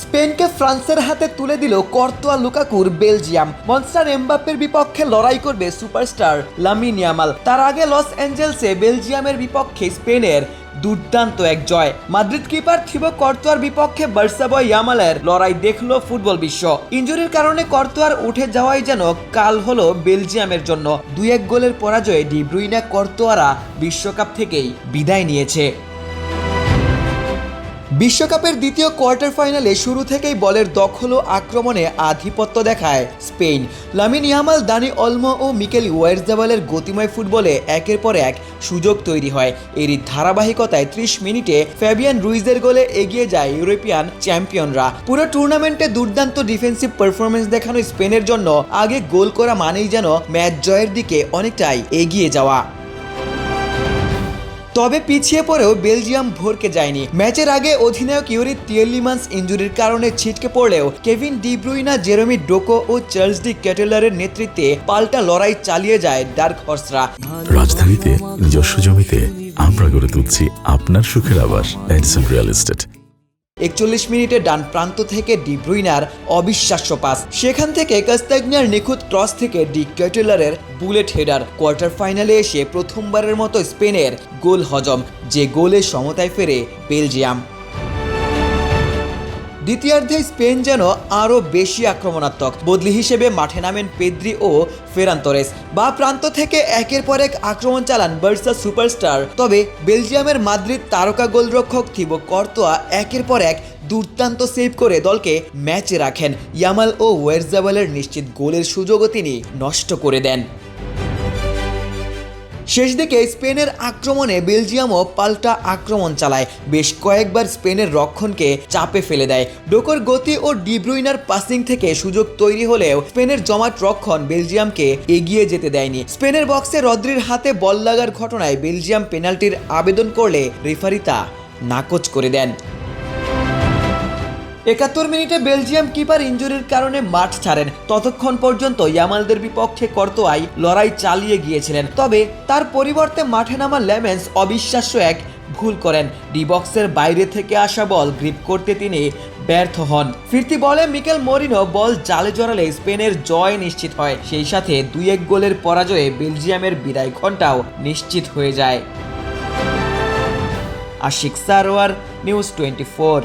স্পেনকে ফ্রান্সের হাতে তুলে দিল কর্তোয়া লুকাকুর বেলজিয়াম। মনস্টার এমবাপ্পের বিপক্ষে লড়াই করবে সুপারস্টার লামিন ইয়ামাল। তার আগে লস অ্যাঞ্জেলসে বেলজিয়ামের বিপক্ষে স্পেনের দুর্দান্ত এক জয়। মাদ্রিদ কিপার থিবো কর্তোয়ার বিপক্ষে বার্সা বয় ইয়ামালের লড়াই দেখলো ফুটবল বিশ্ব। ইনজুরির কারণে কর্তোয়ার উঠে যাওয়াই যেন কাল হলো বেলজিয়ামের জন্য। 2-1 গোলের পরাজয়ে ডি ব্রুইনা কর্তোয়ারা বিশ্বকাপ থেকেই বিদায় নিয়েছে। বিশ্বকাপের দ্বিতীয় কোয়ার্টার ফাইনালে শুরু থেকেই বলের দখল ও আক্রমণে আধিপত্য দেখায় Spain. Lamine Yamal, Dani Olmo ও মিকেল ওয়াইরজাবালের গতিময় ফুটবলে একের পর এক সুযোগ তৈরি হয়। এরই ধারাবাহিকতায় 30 মিনিটে ফ্যাবিয়ান রুইজের গোলে এগিয়ে যায় ইউরোপিয়ান চ্যাম্পিয়নরা। পুরো টুর্নামেন্টে দুর্দান্ত ডিফেন্সিভ পারফরমেন্স দেখানো স্পেনের জন্য আগে গোল করা মানেই যেন ম্যাচ জয়ের দিকে অনেকটাই এগিয়ে যাওয়া। তবে পিছিয়ে পড়েও বেলজিয়াম ভরকে যায়নি। ম্যাচের আগে অধিনায়ক ইউরি টিয়েলিমান্স ইনজুরির কারণে ছিটকে পড়লেও কেভিন ডি ব্রুইনা, জেরেমি ডোকো ও চার্লস ডি কেটেলারের নেতৃত্বে পাল্টা লড়াই চালিয়ে যায় ডার্ক হর্সরা। রাজধানীতে নিজস্ব জমিতে আমরা গড়ে তুলছি আপনার সুখের আবাস এডিসন রিয়েল এস্টেট। 41 মিনিটে ডান প্রান্ত থেকে ডি ব্রুইনার অবিশ্বাস্য পাস, সেখান থেকে কাস্তাগনার নিখুঁত ক্রস থেকে ডি কেটেলারের বুলেট হেডার। কোয়ার্টার ফাইনালে এসে প্রথমবারের মতো স্পেনের গোল হজম, যে গোলে সমতায় ফেরে বেলজিয়াম। দ্বিতীয়ার্ধে স্পেন যেন আরও বেশি আক্রমণাত্মক। বদলি হিসেবে মাঠে নামেন পেদ্রি ও ফেরান তোরেস। বা প্রান্ত থেকে একের পর এক আক্রমণ চালান বার্সা সুপারস্টার। তবে বেলজিয়ামের মাদ্রিদ তারকা গোলরক্ষক থিবো কর্তোয়া একের পর এক দুর্দান্ত সেভ করে দলকে ম্যাচে রাখেন। ইয়ামাল ও ওয়াইরজাবালের নিশ্চিত গোলের সুযোগও তিনি নষ্ট করে দেন। শেষ দিকে স্পেনের আক্রমণে বেলজিয়ামও পাল্টা আক্রমণ চালায়, বেশ কয়েকবার স্পেনের রক্ষণকে চাপে ফেলে দেয়। ডোকোর গতি ও ডি ব্রুইনার পাসিং থেকে সুযোগ তৈরি হলেও স্পেনের জমাট রক্ষণ বেলজিয়ামকে এগিয়ে যেতে দেয়নি। স্পেনের বক্সে রদ্রির হাতে বল লাগার ঘটনায় বেলজিয়াম পেনাল্টির আবেদন করলে রেফারি তা নাকচ করে দেন। 71 মিনিটে বেলজিয়াম কিপার ইনজুরির কারণে মাঠ ছাড়েন। ততক্ষণ পর্যন্ত ইয়ামালদের বিপক্ষে কর্তোয়াই লড়াই চালিয়ে গিয়েছিলেন। তবে তার পরিবর্তে মাঠে নামা লেমেন্স অবিশ্বাস্য এক ভুল করেন। ডি বক্সের বাইরে থেকে আসা বল গ্রিপ করতে তিনি ব্যর্থ হন। ফিরতি বলে মিকেল মরিনো বল জালে জড়ালে স্পেনের জয় নিশ্চিত হয়। সেই সাথে 2-1 গোলের পরাজয়ে বেলজিয়ামের বিদায় ঘণ্টাও নিশ্চিত হয়ে যায়। আশিক সারোয়ার, নিউজ 24।